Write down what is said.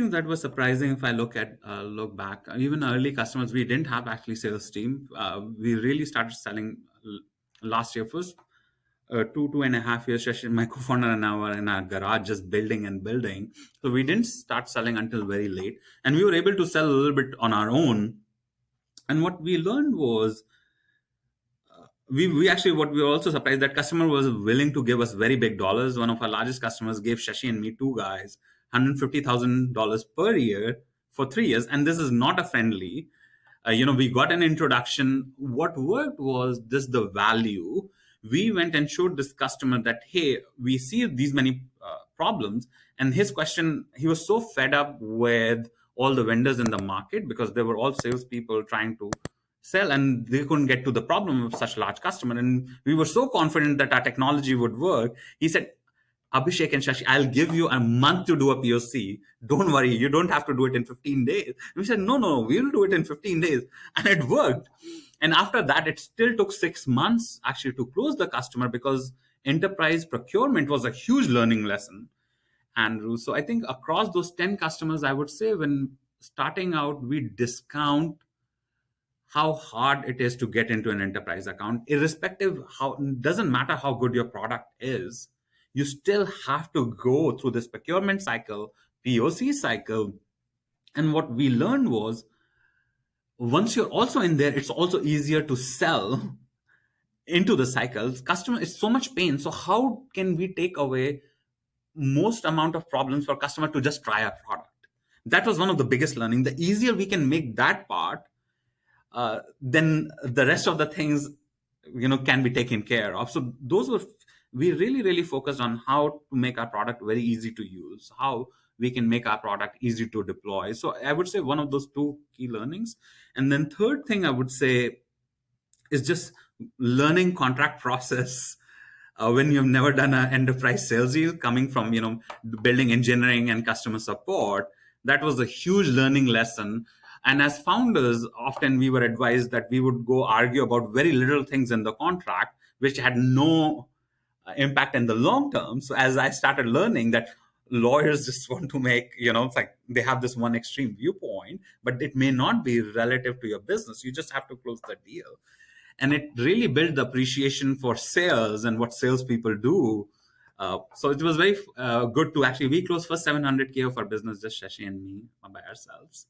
things that were surprising if I look back. Even early customers, we didn't have actually sales team. We really started selling last year. First 2.5 years session, my co-founder and I were in our garage just building and building. So we didn't start selling until very late, and we were able to sell a little bit on our own. And what we learned was we actually, what we were also surprised, that customer was willing to give us very big dollars. One of our largest customers gave Shashi and me, two guys, $150,000 per year for 3 years, and this is not a friendly. We got an introduction. What worked was this: the value. We went and showed this customer that, hey, we see these many problems. And his question, he was so fed up with all the vendors in the market, because they were all salespeople trying to sell, and they couldn't get to the problem of such large customer. And we were so confident that our technology would work. He said, Abhishek and Shashi, I'll give you a month to do a POC. Don't worry, you don't have to do it in 15 days. We said, no, we'll do it in 15 days. And it worked. And after that, it still took 6 months actually to close the customer, because enterprise procurement was a huge learning lesson, Andrew. So I think across those 10 customers, I would say when starting out, we discount how hard it is to get into an enterprise account. Irrespective, how, doesn't matter how good your product is, you still have to go through this procurement cycle, POC cycle. And what we learned was, once you're also in there, it's also easier to sell into the cycles. Customer, it's so much pain. So how can we take away most amount of problems for customer to just try our product? That was one of the biggest learning. The easier we can make that part, then the rest of the things, can be taken care of. So those were, we really focused on how to make our product very easy to use, how we can make our product easy to deploy. So I would say one of those two key learnings. And then third thing I would say is just learning contract process. When you've never done an enterprise sales deal, coming from building engineering and customer support, that was a huge learning lesson. And as founders, often we were advised that we would go argue about very little things in the contract, which had no impact in the long term. So as I started learning that lawyers just want to make, it's like they have this one extreme viewpoint, but it may not be relative to your business. You just have to close the deal. And it really built the appreciation for sales and what salespeople do. So it was very good to actually, we closed first 700K of our business, just Shashi and me, by ourselves.